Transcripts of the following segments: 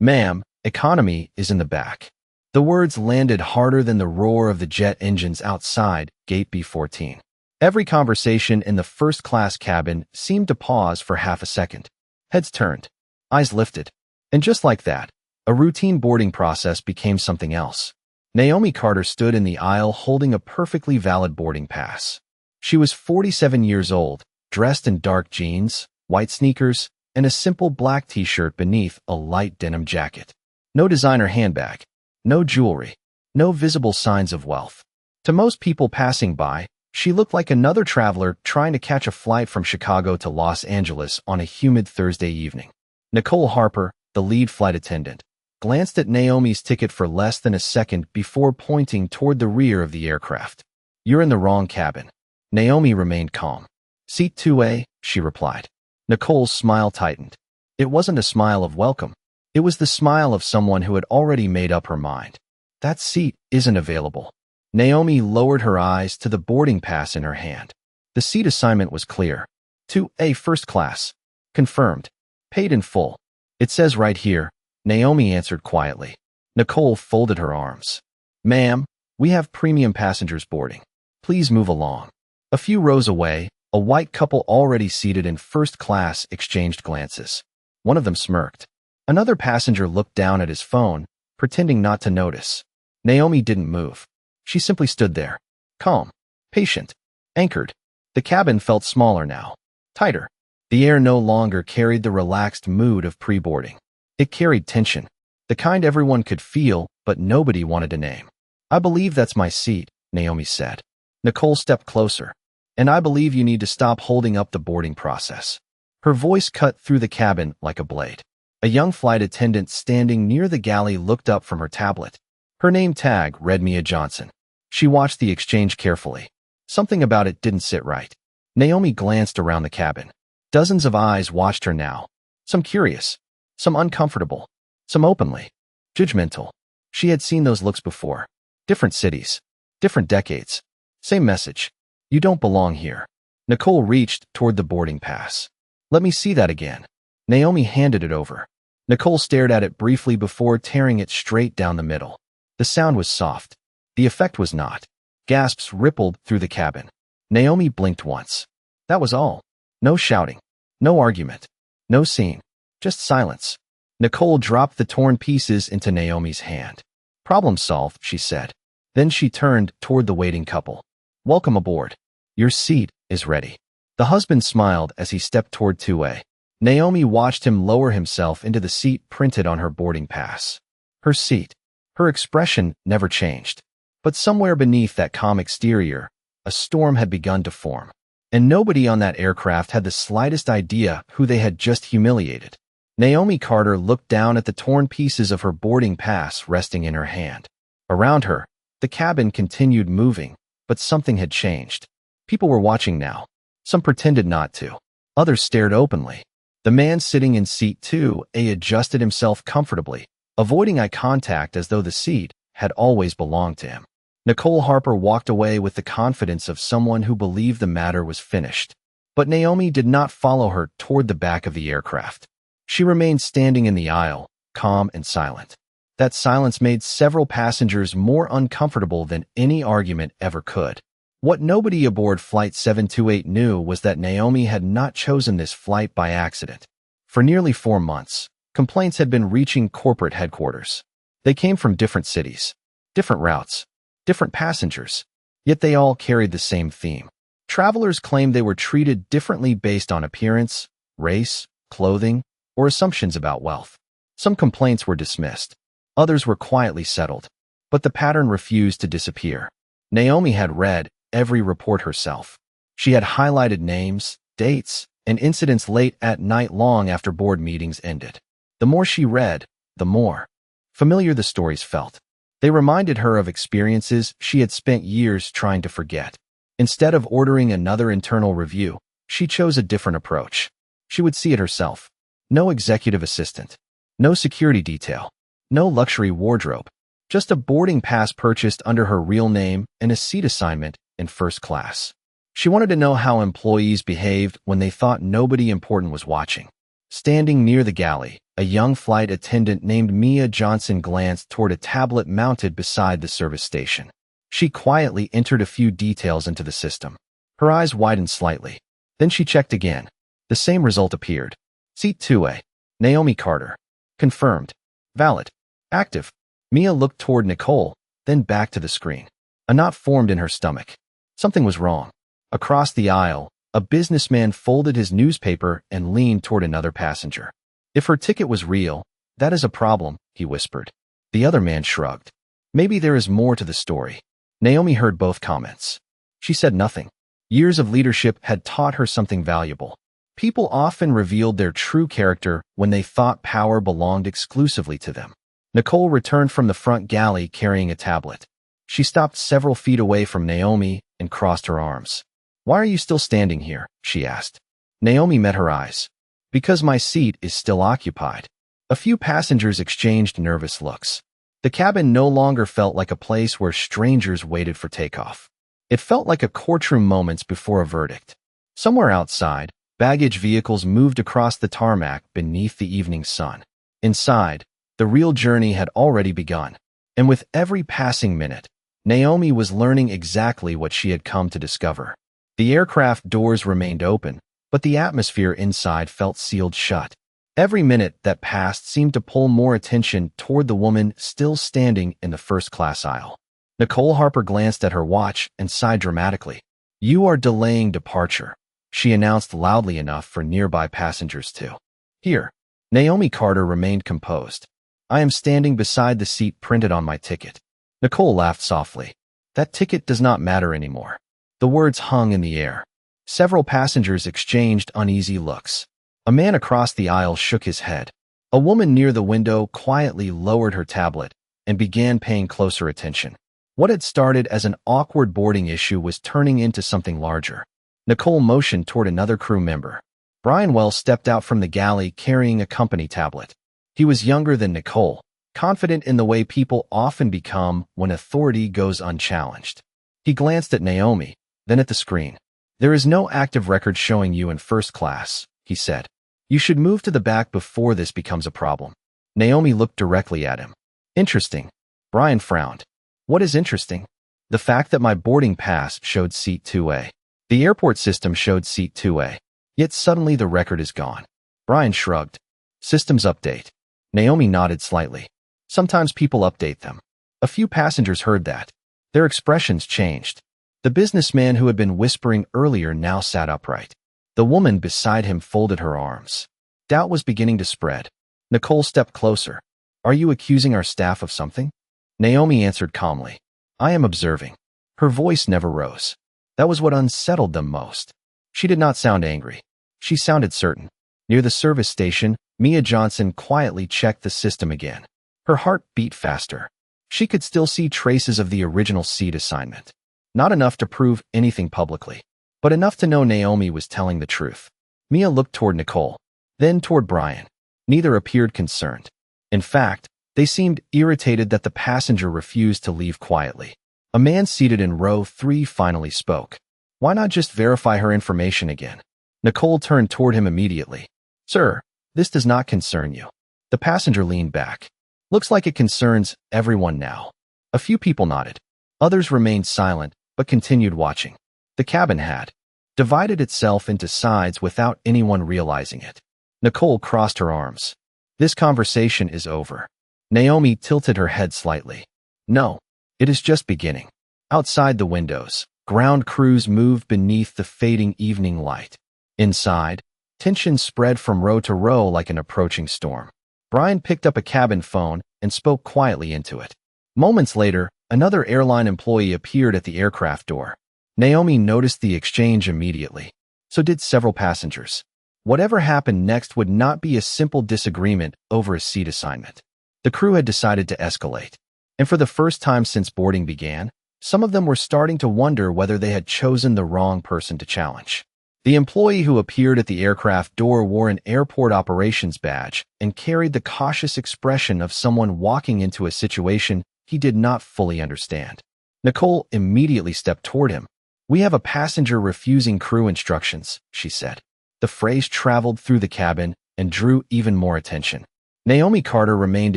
Ma'am, economy is in the back. The words landed harder than the roar of the jet engines outside Gate B14. Every conversation in the first-class cabin seemed to pause for half a second. Heads turned, eyes lifted, and just like that, a routine boarding process became something else. Naomi Carter stood in the aisle holding a perfectly valid boarding pass. She was 47 years old, dressed in dark jeans, white sneakers, and a simple black t-shirt beneath a light denim jacket. No designer handbag, no jewelry, no visible signs of wealth. To most people passing by, she looked like another traveler trying to catch a flight from Chicago to Los Angeles on a humid Thursday evening. Nicole Harper, the lead flight attendant, glanced at Naomi's ticket for less than a second before pointing toward the rear of the aircraft. "You're in the wrong cabin." Naomi remained calm. "Seat 2A, she replied. Nicole's smile tightened. It wasn't a smile of welcome. It was the smile of someone who had already made up her mind. "That seat isn't available." Naomi lowered her eyes to the boarding pass in her hand. The seat assignment was clear. 2A first class. Confirmed. Paid in full. "It says right here," Naomi answered quietly. Nicole folded her arms. "Ma'am, we have premium passengers boarding. Please move along." A few rows away, a white couple already seated in first class exchanged glances. One of them smirked. Another passenger looked down at his phone, pretending not to notice. Naomi didn't move. She simply stood there, calm, patient, anchored. The cabin felt smaller now, tighter. The air no longer carried the relaxed mood of pre-boarding. It carried tension, the kind everyone could feel, but nobody wanted to name. "I believe that's my seat," Naomi said. Nicole stepped closer. "And I believe you need to stop holding up the boarding process." Her voice cut through the cabin like a blade. A young flight attendant standing near the galley looked up from her tablet. Her name tag read Mia Johnson. She watched the exchange carefully. Something about it didn't sit right. Naomi glanced around the cabin. Dozens of eyes watched her now. Some curious, some uncomfortable, some openly judgmental. She had seen those looks before. Different cities, different decades. Same message. "You don't belong here." Nicole reached toward the boarding pass. "Let me see that again." Naomi handed it over. Nicole stared at it briefly before tearing it straight down the middle. The sound was soft. The effect was not. Gasps rippled through the cabin. Naomi blinked once. That was all. No shouting. No argument. No scene. Just silence. Nicole dropped the torn pieces into Naomi's hand. "Problem solved," she said. Then she turned toward the waiting couple. "Welcome aboard. Your seat is ready." The husband smiled as he stepped toward 2A. Naomi watched him lower himself into the seat printed on her boarding pass. Her seat. Her expression never changed. But somewhere beneath that calm exterior, a storm had begun to form. And nobody on that aircraft had the slightest idea who they had just humiliated. Naomi Carter looked down at the torn pieces of her boarding pass resting in her hand. Around her, the cabin continued moving, but something had changed. People were watching now. Some pretended not to. Others stared openly. The man sitting in seat 2A adjusted himself comfortably, avoiding eye contact as though the seat had always belonged to him. Nicole Harper walked away with the confidence of someone who believed the matter was finished. But Naomi did not follow her toward the back of the aircraft. She remained standing in the aisle, calm and silent. That silence made several passengers more uncomfortable than any argument ever could. What nobody aboard Flight 728 knew was that Naomi had not chosen this flight by accident. For nearly 4 months, complaints had been reaching corporate headquarters. They came from different cities, different routes, different passengers, yet they all carried the same theme. Travelers claimed they were treated differently based on appearance, race, clothing, or assumptions about wealth. Some complaints were dismissed. Others were quietly settled. But the pattern refused to disappear. Naomi had read every report herself. She had highlighted names, dates, and incidents late at night long after board meetings ended. The more she read, the more familiar the stories felt. They reminded her of experiences she had spent years trying to forget. Instead of ordering another internal review, she chose a different approach. She would see it herself. No executive assistant. No security detail. No luxury wardrobe. Just a boarding pass purchased under her real name and a seat assignment in first class. She wanted to know how employees behaved when they thought nobody important was watching. Standing near the galley, A young flight attendant named Mia Johnson glanced toward a tablet mounted beside the service station. She quietly entered a few details into the system. Her eyes widened slightly. Then she checked again. The same result appeared. Seat 2A. Naomi Carter. Confirmed. Valid. Active. Mia looked toward Nicole, then back to the screen. A knot formed in her stomach. Something was wrong. Across the aisle, a businessman folded his newspaper and leaned toward another passenger. If her ticket was real, that is a problem, he whispered. The other man shrugged. Maybe there is more to the story. Naomi heard both comments. She said nothing. Years of leadership had taught her something valuable. People often revealed their true character when they thought power belonged exclusively to them. Nicole returned from the front galley carrying a tablet. She stopped several feet away from Naomi and crossed her arms. "Why are you still standing here?" she asked. Naomi met her eyes. "Because my seat is still occupied." A few passengers exchanged nervous looks. The cabin no longer felt like a place where strangers waited for takeoff. It felt like a courtroom moments before a verdict. Somewhere outside, baggage vehicles moved across the tarmac beneath the evening sun. Inside, the real journey had already begun. And with every passing minute, Naomi was learning exactly what she had come to discover. The aircraft doors remained open, but the atmosphere inside felt sealed shut. Every minute that passed seemed to pull more attention toward the woman still standing in the first-class aisle. Nicole Harper glanced at her watch and sighed dramatically. "You are delaying departure," she announced loudly enough for nearby passengers to hear. Naomi Carter remained composed. "I am standing beside the seat printed on my ticket." Nicole laughed softly. "That ticket does not matter anymore." The words hung in the air. Several passengers exchanged uneasy looks. A man across the aisle shook his head. A woman near the window quietly lowered her tablet and began paying closer attention. What had started as an awkward boarding issue was turning into something larger. Nicole motioned toward another crew member. Brian Wells stepped out from the galley carrying a company tablet. He was younger than Nicole, confident in the way people often become when authority goes unchallenged. He glanced at Naomi, then at the screen. "There is no active record showing you in first class," he said. "You should move to the back before this becomes a problem." Naomi looked directly at him. "Interesting." Brian frowned. "What is interesting?" "The fact that my boarding pass showed seat 2A. The airport system showed seat 2A. Yet suddenly the record is gone." Brian shrugged. "Systems update." Naomi nodded slightly. "Sometimes people update them." A few passengers heard that. Their expressions changed. The businessman who had been whispering earlier now sat upright. The woman beside him folded her arms. Doubt was beginning to spread. Nicole stepped closer. "Are you accusing our staff of something?" Naomi answered calmly. "I am observing." Her voice never rose. That was what unsettled them most. She did not sound angry. She sounded certain. Near the service station, Mia Johnson quietly checked the system again. Her heart beat faster. She could still see traces of the original seat assignment. Not enough to prove anything publicly, but enough to know Naomi was telling the truth. Mia looked toward Nicole, then toward Brian. Neither appeared concerned. In fact, they seemed irritated that the passenger refused to leave quietly. A man seated in row 3 finally spoke. "Why not just verify her information again?" Nicole turned toward him immediately. "Sir, this does not concern you." The passenger leaned back. "Looks like it concerns everyone now." A few people nodded. Others remained silent, but continued watching. The cabin had divided itself into sides without anyone realizing it. Nicole crossed her arms. "This conversation is over." Naomi tilted her head slightly. "No, it is just beginning." Outside the windows, ground crews moved beneath the fading evening light. Inside, tension spread from row to row like an approaching storm. Brian picked up a cabin phone and spoke quietly into it. Moments later, another airline employee appeared at the aircraft door. Naomi noticed the exchange immediately. So did several passengers. Whatever happened next would not be a simple disagreement over a seat assignment. The crew had decided to escalate. And for the first time since boarding began, some of them were starting to wonder whether they had chosen the wrong person to challenge. The employee who appeared at the aircraft door wore an airport operations badge and carried the cautious expression of someone walking into a situation he did not fully understand. Nicole immediately stepped toward him. "We have a passenger refusing crew instructions," she said. The phrase traveled through the cabin and drew even more attention. Naomi Carter remained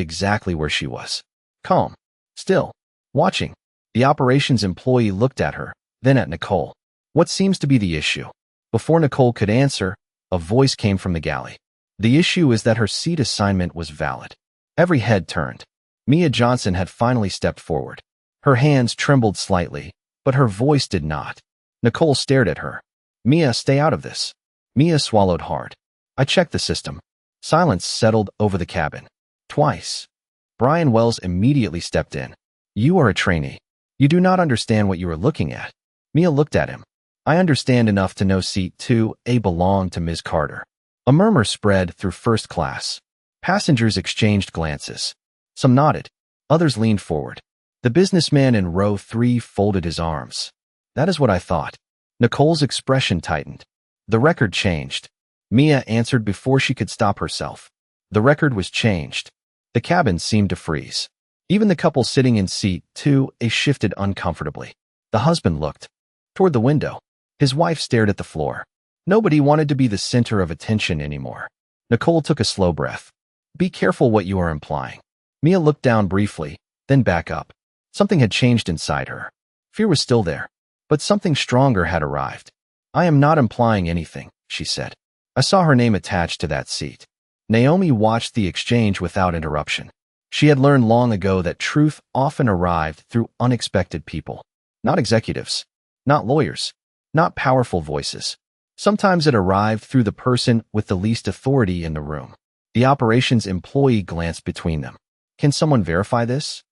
exactly where she was. Calm. Still. Watching. The operations employee looked at her, then at Nicole. What seems to be the issue? Before Nicole could answer, a voice came from the galley. The issue is that her seat assignment was valid. Every head turned. Mia Johnson had finally stepped forward. Her hands trembled slightly, but her voice did not. Nicole stared at her. Mia, stay out of this. Mia swallowed hard. I checked the system. Silence settled over the cabin. Twice. Brian Wells immediately stepped in. You are a trainee. You do not understand what you are looking at. Mia looked at him. I understand enough to know seat 2A belonged to Ms. Carter. A murmur spread through first class. Passengers exchanged glances. Some nodded. Others leaned forward. The businessman in row 3 folded his arms. That is what I thought. Nicole's expression tightened. The record changed. Mia answered before she could stop herself. The record was changed. The cabin seemed to freeze. Even the couple sitting in seat 2A shifted uncomfortably. The husband looked toward the window. His wife stared at the floor. Nobody wanted to be the center of attention anymore. Nicole took a slow breath. Be careful what you are implying. Mia looked down briefly, then back up. Something had changed inside her. Fear was still there, but something stronger had arrived. I am not implying anything, she said. I saw her name attached to that seat. Naomi watched the exchange without interruption. She had learned long ago that truth often arrived through unexpected people. Not executives. Not lawyers. Not powerful voices. Sometimes it arrived through the person with the least authority in the room. The operations employee glanced between them. Can someone verify this?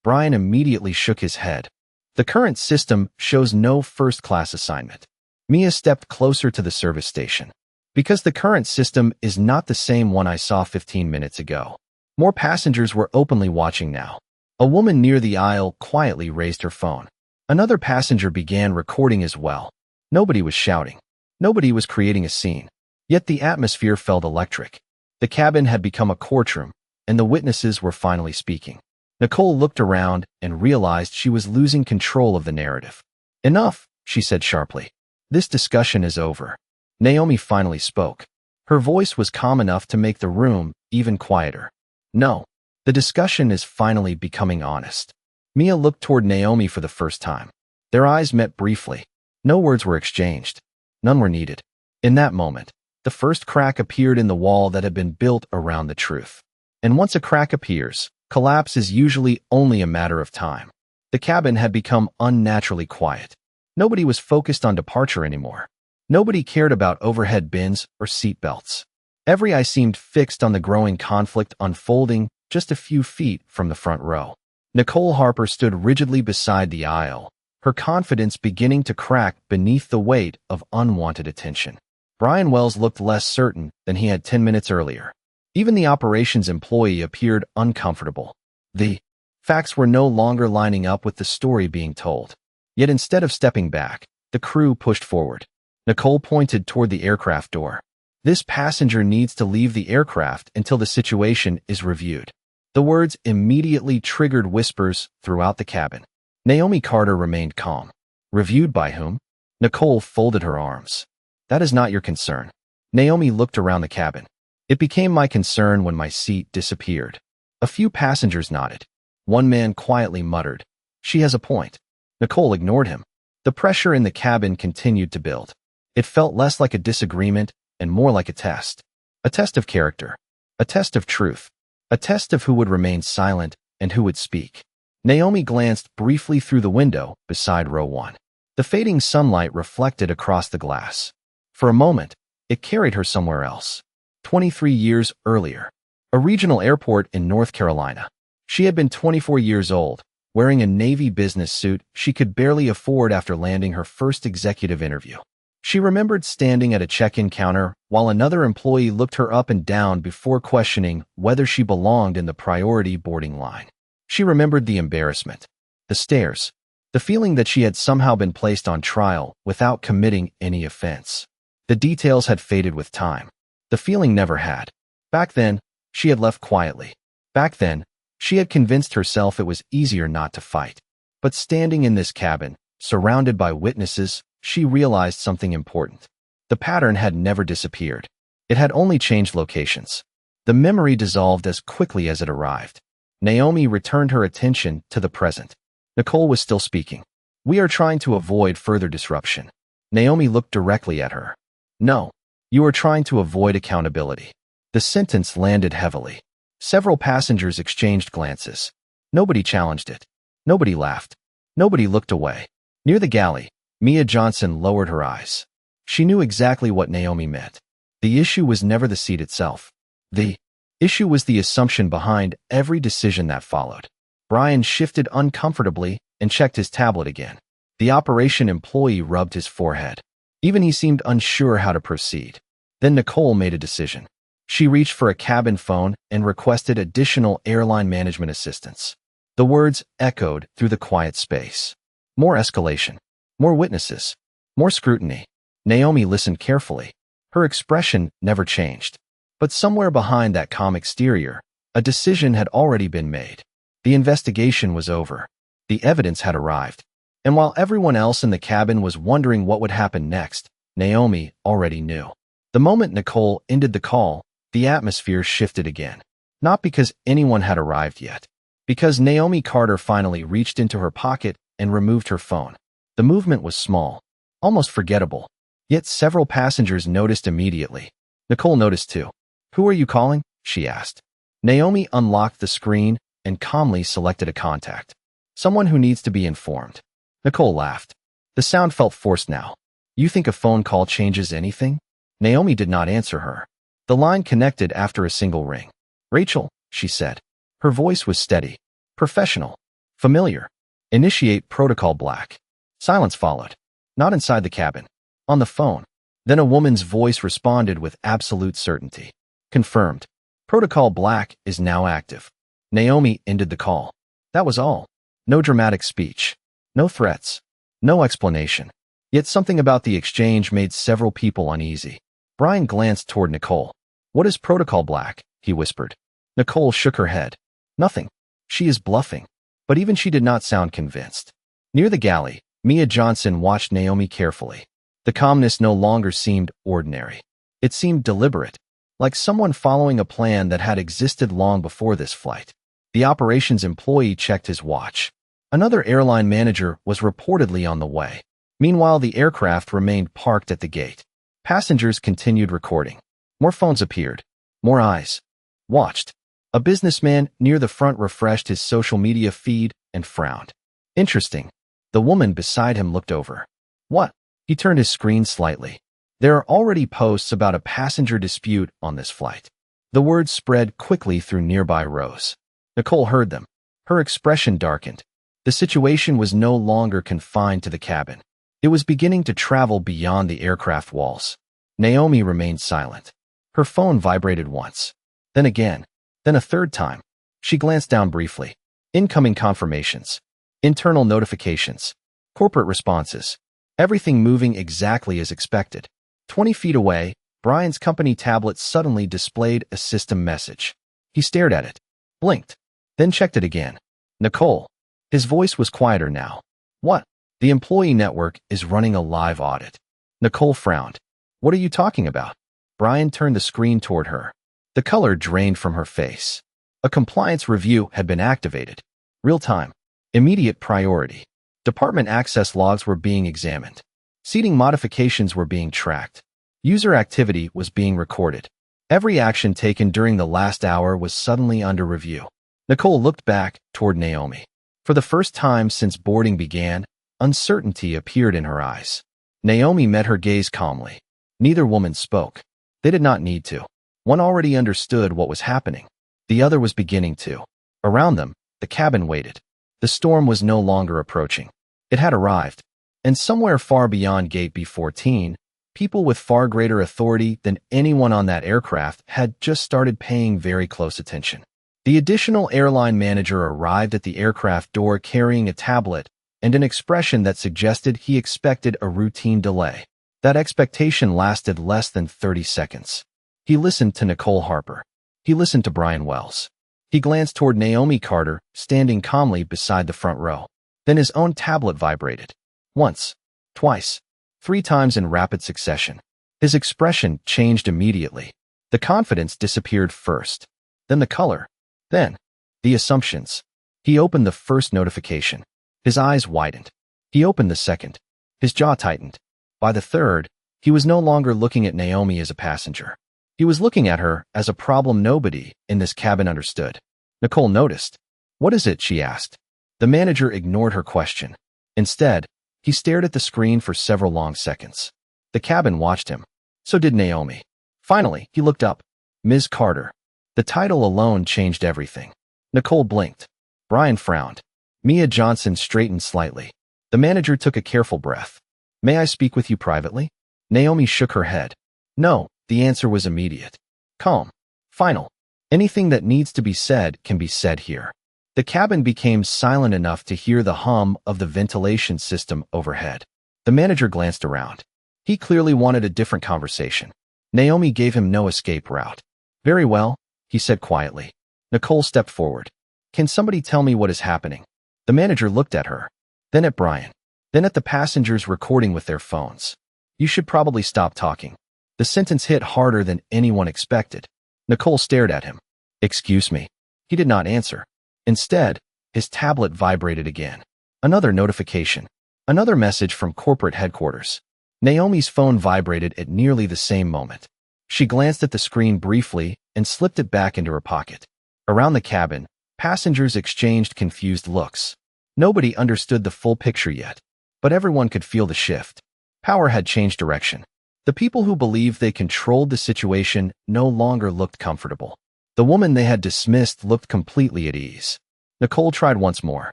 Brian immediately shook his head. The current system shows no first-class assignment. Mia stepped closer to the service station. Because the current system is not the same one I saw 15 minutes ago. More passengers were openly watching now. A woman near the aisle quietly raised her phone. Another passenger began recording as well. Nobody was shouting. Nobody was creating a scene. Yet the atmosphere felt electric. The cabin had become a courtroom, and the witnesses were finally speaking. Nicole looked around and realized she was losing control of the narrative. Enough, she said sharply. This discussion is over. Naomi finally spoke. Her voice was calm enough to make the room even quieter. No, the discussion is finally becoming honest. Mia looked toward Naomi for the first time. Their eyes met briefly. No words were exchanged. None were needed. In that moment, the first crack appeared in the wall that had been built around the truth. And once a crack appears, collapse is usually only a matter of time. The cabin had become unnaturally quiet. Nobody was focused on departure anymore. Nobody cared about overhead bins or seat belts. Every eye seemed fixed on the growing conflict unfolding just a few feet from the front row. Nicole Harper stood rigidly beside the aisle, her confidence beginning to crack beneath the weight of unwanted attention. Brian Wells looked less certain than he had 10 minutes earlier. Even the operations employee appeared uncomfortable. The facts were no longer lining up with the story being told. Yet instead of stepping back, the crew pushed forward. Nicole pointed toward the aircraft door. This passenger needs to leave the aircraft until the situation is reviewed. The words immediately triggered whispers throughout the cabin. Naomi Carter remained calm. Reviewed by whom? Nicole folded her arms. That is not your concern. Naomi looked around the cabin. It became my concern when my seat disappeared. A few passengers nodded. One man quietly muttered, "She has a point." Nicole ignored him. The pressure in the cabin continued to build. It felt less like a disagreement and more like a test. A test of character. A test of truth. A test of who would remain silent and who would speak. Naomi glanced briefly through the window beside row 1. The fading sunlight reflected across the glass. For a moment, it carried her somewhere else. 23 years earlier. A regional airport in North Carolina. She had been 24 years old, wearing a Navy business suit she could barely afford after landing her first executive interview. She remembered standing at a check-in counter while another employee looked her up and down before questioning whether she belonged in the priority boarding line. She remembered the embarrassment, the stares, the feeling that she had somehow been placed on trial without committing any offense. The details had faded with time. The feeling never had. Back then, she had left quietly. Back then, she had convinced herself it was easier not to fight. But standing in this cabin, surrounded by witnesses, she realized something important. The pattern had never disappeared. It had only changed locations. The memory dissolved as quickly as it arrived. Naomi returned her attention to the present. Nicole was still speaking. "We are trying to avoid further disruption." Naomi looked directly at her. "No, you are trying to avoid accountability." The sentence landed heavily. Several passengers exchanged glances. Nobody challenged it. Nobody laughed. Nobody looked away. Near the galley, Mia Johnson lowered her eyes. She knew exactly what Naomi meant. The issue was never the seat itself. The issue was the assumption behind every decision that followed. Brian shifted uncomfortably and checked his tablet again. The operation employee rubbed his forehead. Even he seemed unsure how to proceed. Then Nicole made a decision. She reached for a cabin phone and requested additional airline management assistance. The words echoed through the quiet space. More escalation. More witnesses. More scrutiny. Naomi listened carefully. Her expression never changed. But somewhere behind that calm exterior, a decision had already been made. The investigation was over. The evidence had arrived. And while everyone else in the cabin was wondering what would happen next, Naomi already knew. The moment Nicole ended the call, the atmosphere shifted again. Not because anyone had arrived yet. Because Naomi Carter finally reached into her pocket and removed her phone. The movement was small, almost forgettable. Yet several passengers noticed immediately. Nicole noticed too. "Who are you calling?" she asked. Naomi unlocked the screen and calmly selected a contact. "Someone who needs to be informed." Nicole laughed. The sound felt forced now. "You think a phone call changes anything?" Naomi did not answer her. The line connected after a single ring. "Rachel," she said. Her voice was steady, professional, familiar. "Initiate protocol black." Silence followed. Not inside the cabin. On the phone. Then a woman's voice responded with absolute certainty. "Confirmed. Protocol black is now active." Naomi ended the call. That was all. No dramatic speech. No threats. No explanation. Yet something about the exchange made several people uneasy. Brian glanced toward Nicole. "What is protocol black?" he whispered. Nicole shook her head. "Nothing. She is bluffing." But even she did not sound convinced. Near the galley, Mia Johnson watched Naomi carefully. The calmness no longer seemed ordinary. It seemed deliberate, like someone following a plan that had existed long before this flight. The operations employee checked his watch. Another airline manager was reportedly on the way. Meanwhile, the aircraft remained parked at the gate. Passengers continued recording. More phones appeared. More eyes watched. A businessman near the front refreshed his social media feed and frowned. "Interesting." The woman beside him looked over. "What?" He turned his screen slightly. "There are already posts about a passenger dispute on this flight." The words spread quickly through nearby rows. Nicole heard them. Her expression darkened. The situation was no longer confined to the cabin. It was beginning to travel beyond the aircraft walls. Naomi remained silent. Her phone vibrated once. Then again. Then a third time. She glanced down briefly. Incoming confirmations. Internal notifications. Corporate responses. Everything moving exactly as expected. 20 feet away, Brian's company tablet suddenly displayed a system message. He stared at it, blinked, then checked it again. "Nicole." His voice was quieter now. "What?" "The employee network is running a live audit." Nicole frowned. "What are you talking about?" Brian turned the screen toward her. The color drained from her face. A compliance review had been activated. Real time. Immediate priority. Department access logs were being examined. Seating modifications were being tracked. User activity was being recorded. Every action taken during the last hour was suddenly under review. Nicole looked back toward Naomi. For the first time since boarding began, uncertainty appeared in her eyes. Naomi met her gaze calmly. Neither woman spoke. They did not need to. One already understood what was happening. The other was beginning to. Around them, the cabin waited. The storm was no longer approaching. It had arrived. And somewhere far beyond Gate B14, people with far greater authority than anyone on that aircraft had just started paying very close attention. The additional airline manager arrived at the aircraft door carrying a tablet and an expression that suggested he expected a routine delay. That expectation lasted less than 30 seconds. He listened to Nicole Harper. He listened to Brian Wells. He glanced toward Naomi Carter, standing calmly beside the front row. Then his own tablet vibrated. Once, twice, 3 times in rapid succession. His expression changed immediately. The confidence disappeared first, then the color, then the assumptions. He opened the first notification. His eyes widened. He opened the second. His jaw tightened. By the third, he was no longer looking at Naomi as a passenger. He was looking at her as a problem nobody in this cabin understood. Nicole noticed. "What is it?" she asked. The manager ignored her question. Instead, he stared at the screen for several long seconds. The cabin watched him. So did Naomi. Finally, he looked up. Ms. Carter. The title alone changed everything. Nicole blinked. Brian frowned. Mia Johnson straightened slightly. The manager took a careful breath. "May I speak with you privately?" Naomi shook her head. "No." The answer was immediate. Calm. Final. "Anything that needs to be said can be said here." The cabin became silent enough to hear the hum of the ventilation system overhead. The manager glanced around. He clearly wanted a different conversation. Naomi gave him no escape route. "Very well," he said quietly. Nicole stepped forward. "Can somebody tell me what is happening?" The manager looked at her, then at Brian, then at the passengers recording with their phones. "You should probably stop talking." The sentence hit harder than anyone expected. Nicole stared at him. "Excuse me." He did not answer. Instead, his tablet vibrated again. Another notification. Another message from corporate headquarters. Naomi's phone vibrated at nearly the same moment. She glanced at the screen briefly and slipped it back into her pocket. Around the cabin, passengers exchanged confused looks. Nobody understood the full picture yet, but everyone could feel the shift. Power had changed direction. The people who believed they controlled the situation no longer looked comfortable. The woman they had dismissed looked completely at ease. Nicole tried once more.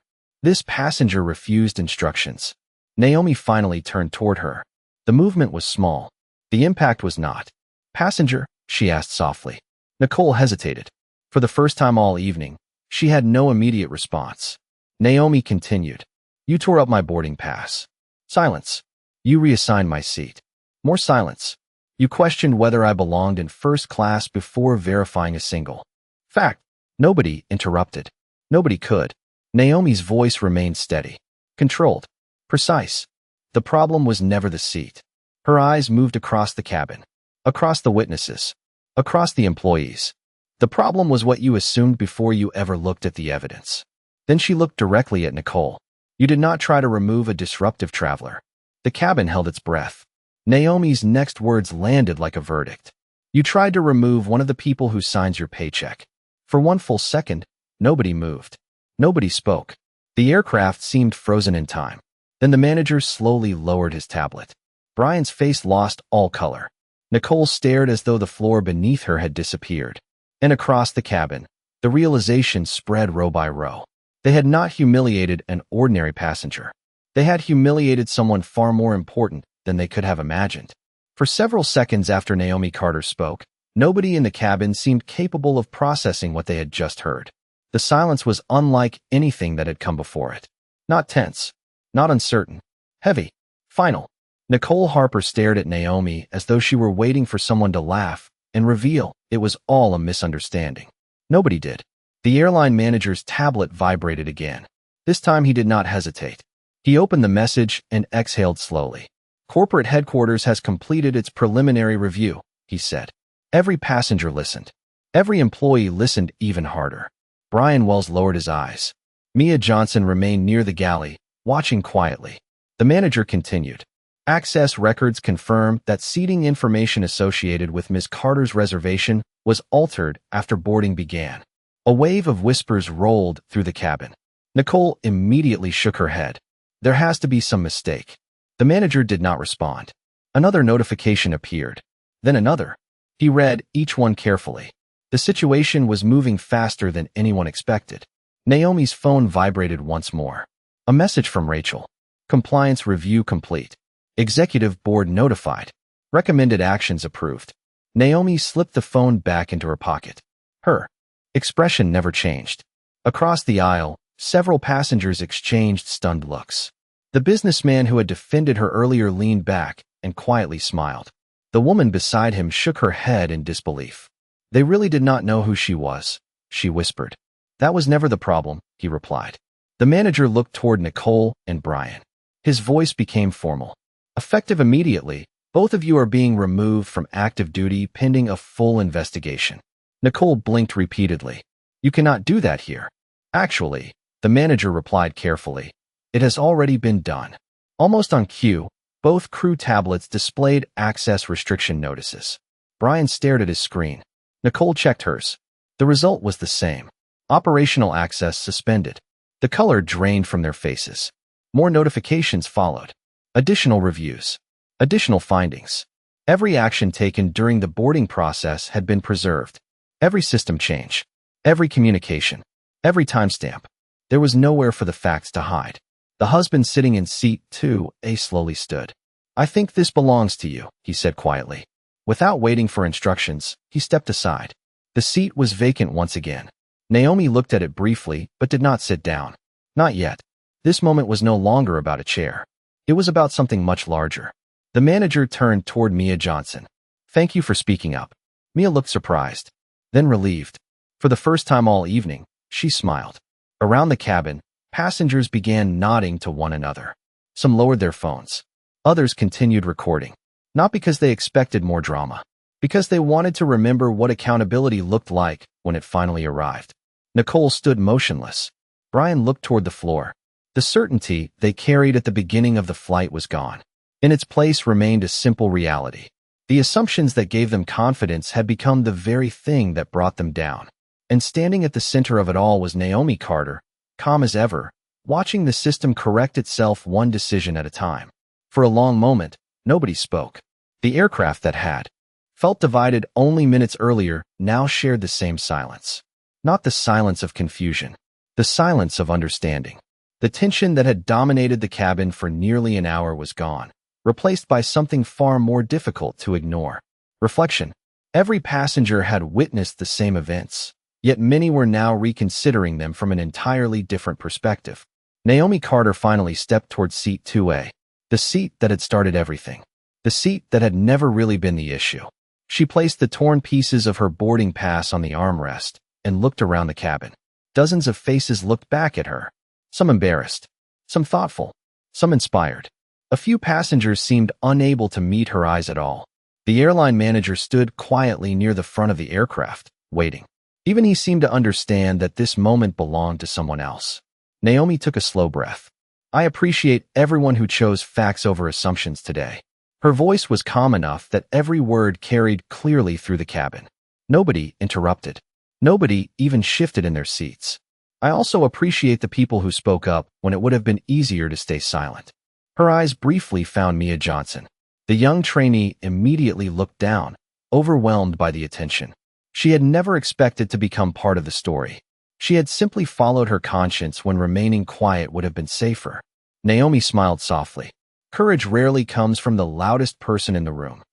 This passenger refused instructions. Naomi finally turned toward her. The movement was small. The impact was not. "Passenger?" she asked softly. Nicole hesitated. For the first time all evening, she had no immediate response. Naomi continued. "You tore up my boarding pass." Silence. "You reassigned my seat." More silence. "You questioned whether I belonged in first class before verifying a single fact." Nobody interrupted. Nobody could. Naomi's voice remained steady, controlled, precise. The problem was never the seat. Her eyes moved across the cabin, across the witnesses, across the employees. The problem was what you assumed before you ever looked at the evidence. Then she looked directly at Nicole. "You did not try to remove a disruptive traveler." The cabin held its breath. Naomi's next words landed like a verdict. "You tried to remove one of the people who signs your paycheck." For one full second, nobody moved. Nobody spoke. The aircraft seemed frozen in time. Then the manager slowly lowered his tablet. Brian's face lost all color. Nicole stared as though the floor beneath her had disappeared. And across the cabin, the realization spread row by row. They had not humiliated an ordinary passenger. They had humiliated someone far more important than they could have imagined. For several seconds after Naomi Carter spoke, nobody in the cabin seemed capable of processing what they had just heard. The silence was unlike anything that had come before it. Not tense, not uncertain, heavy, final. Nicole Harper stared at Naomi as though she were waiting for someone to laugh and reveal it was all a misunderstanding. Nobody did. The airline manager's tablet vibrated again. This time he did not hesitate. He opened the message and exhaled slowly. "Corporate headquarters has completed its preliminary review," he said. Every passenger listened. Every employee listened even harder. Brian Wells lowered his eyes. Mia Johnson remained near the galley, watching quietly. The manager continued. "Access records confirm that seating information associated with Ms. Carter's reservation was altered after boarding began." A wave of whispers rolled through the cabin. Nicole immediately shook her head. There has to be some mistake. The manager did not respond. Another notification appeared. Then another. He read each one carefully. The situation was moving faster than anyone expected. Naomi's phone vibrated once more. A message from Rachel. "Compliance review complete. Executive board notified. Recommended actions approved." Naomi slipped the phone back into her pocket. Her expression never changed. Across the aisle, several passengers exchanged stunned looks. The businessman who had defended her earlier leaned back and quietly smiled. The woman beside him shook her head in disbelief. "They really did not know who she was," she whispered. "That was never the problem," he replied. The manager looked toward Nicole and Brian. His voice became formal. "Effective immediately, Both of you are being removed from active duty pending a full investigation. Nicole blinked repeatedly. You cannot do that here. Actually, the manager replied carefully. It has already been done. Almost on cue, both crew tablets displayed access restriction notices. Brian stared at his screen. Nicole checked hers. The result was the same. Operational access suspended. The color drained from their faces. More notifications followed. Additional reviews. Additional findings. Every action taken during the boarding process had been preserved. Every system change. Every communication. Every timestamp. There was nowhere for the facts to hide. The husband sitting in seat 2A slowly stood. I think this belongs to you, he said quietly. Without waiting for instructions, he stepped aside. The seat was vacant once again. Naomi looked at it briefly, but did not sit down. Not yet. This moment was no longer about a chair. It was about something much larger. The manager turned toward Mia Johnson. Thank you for speaking up. Mia looked surprised, then relieved. For the first time all evening, she smiled. Around the cabin, passengers began nodding to one another. Some lowered their phones. Others continued recording. Not because they expected more drama, because they wanted to remember what accountability looked like when it finally arrived. Nicole stood motionless. Brian looked toward the floor. The certainty they carried at the beginning of the flight was gone. In its place remained a simple reality. The assumptions that gave them confidence had become the very thing that brought them down. And standing at the center of it all was Naomi Carter, calm as ever, watching the system correct itself one decision at a time. For a long moment, nobody spoke. The aircraft that had felt divided only minutes earlier now shared the same silence. Not the silence of confusion, the silence of understanding. The tension that had dominated the cabin for nearly an hour was gone, replaced by something far more difficult to ignore. Reflection. Every passenger had witnessed the same events, yet many were now reconsidering them from an entirely different perspective. Naomi Carter finally stepped toward seat 2A, the seat that had started everything, the seat that had never really been the issue. She placed the torn pieces of her boarding pass on the armrest and looked around the cabin. Dozens of faces looked back at her, some embarrassed, some thoughtful, some inspired. A few passengers seemed unable to meet her eyes at all. The airline manager stood quietly near the front of the aircraft, waiting. Even he seemed to understand that this moment belonged to someone else. Naomi took a slow breath. I appreciate everyone who chose facts over assumptions today. Her voice was calm enough that every word carried clearly through the cabin. Nobody interrupted. Nobody even shifted in their seats. I also appreciate the people who spoke up when it would have been easier to stay silent. Her eyes briefly found Mia Johnson. The young trainee immediately looked down, overwhelmed by the attention. She had never expected to become part of the story. She had simply followed her conscience when remaining quiet would have been safer. Naomi smiled softly. Courage rarely comes from the loudest person in the room.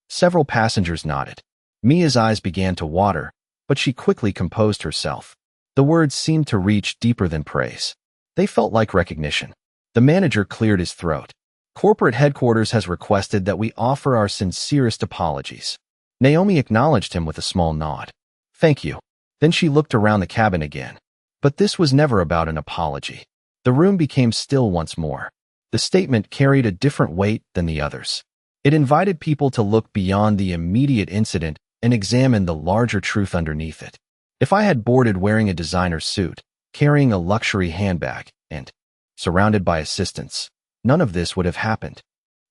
Several passengers nodded. Mia's eyes began to water, but she quickly composed herself. The words seemed to reach deeper than praise. They felt like recognition. The manager cleared his throat. Corporate headquarters has requested that we offer our sincerest apologies. Naomi acknowledged him with a small nod. Thank you. Then she looked around the cabin again. But this was never about an apology. The room became still once more. The statement carried a different weight than the others. It invited people to look beyond the immediate incident and examine the larger truth underneath it. If I had boarded wearing a designer suit, carrying a luxury handbag, and surrounded by assistants, none of this would have happened.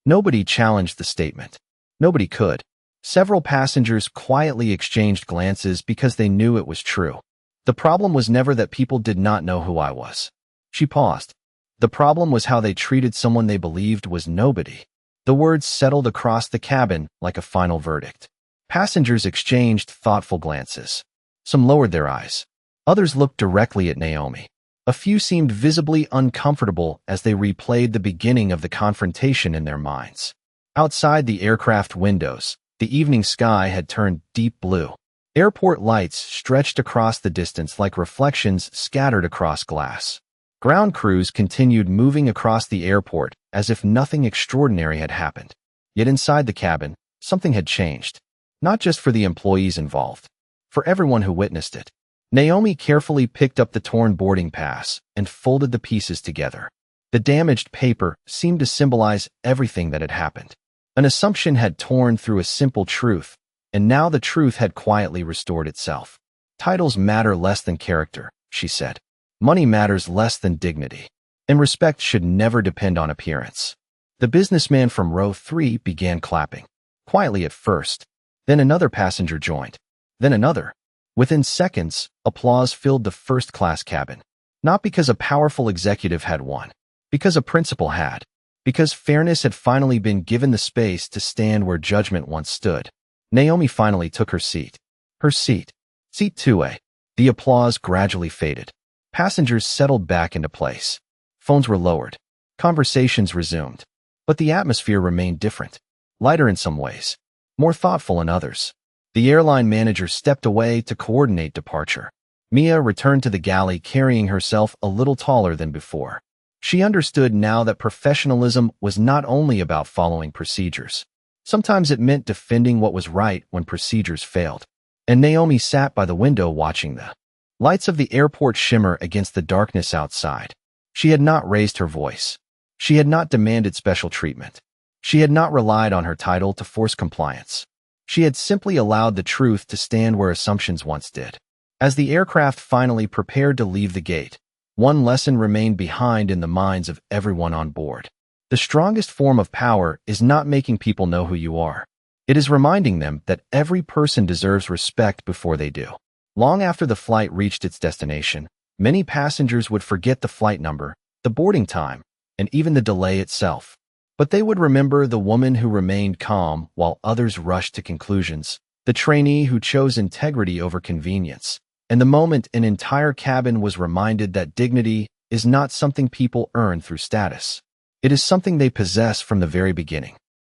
Nobody challenged the statement. Nobody could. Several passengers quietly exchanged glances because they knew it was true. The problem was never that people did not know who I was. She paused. The problem was how they treated someone they believed was nobody. The words settled across the cabin like a final verdict. Passengers exchanged thoughtful glances. Some lowered their eyes. Others looked directly at Naomi. A few seemed visibly uncomfortable as they replayed the beginning of the confrontation in their minds. Outside the aircraft windows, the evening sky had turned deep blue. Airport lights stretched across the distance like reflections scattered across glass. Ground crews continued moving across the airport as if nothing extraordinary had happened. Yet inside the cabin, something had changed. Not just for the employees involved, for everyone who witnessed it. Naomi carefully picked up the torn boarding pass and folded the pieces together. The damaged paper seemed to symbolize everything that had happened. An assumption had torn through a simple truth, and now the truth had quietly restored itself. Titles matter less than character, she said. Money matters less than dignity. And respect should never depend on appearance. The businessman from row 3 began clapping. Quietly at first. Then another passenger joined. Then another. Within seconds, applause filled the first-class cabin. Not because a powerful executive had won. Because a principal had. Because fairness had finally been given the space to stand where judgment once stood. Naomi finally took her seat. Her seat. Seat 2A. The applause gradually faded. Passengers settled back into place. Phones were lowered. Conversations resumed. But the atmosphere remained different. Lighter in some ways. More thoughtful in others. The airline manager stepped away to coordinate departure. Mia returned to the galley carrying herself a little taller than before. She understood now that professionalism was not only about following procedures. Sometimes it meant defending what was right when procedures failed. And Naomi sat by the window watching the lights of the airport shimmer against the darkness outside. She had not raised her voice. She had not demanded special treatment. She had not relied on her title to force compliance. She had simply allowed the truth to stand where assumptions once did. As the aircraft finally prepared to leave the gate, one lesson remained behind in the minds of everyone on board. The strongest form of power is not making people know who you are. It is reminding them that every person deserves respect before they do. Long after the flight reached its destination, many passengers would forget the flight number, the boarding time, and even the delay itself. But they would remember the woman who remained calm while others rushed to conclusions, the trainee who chose integrity over convenience, and the moment an entire cabin was reminded that dignity is not something people earn through status. It is something they possess from the very beginning.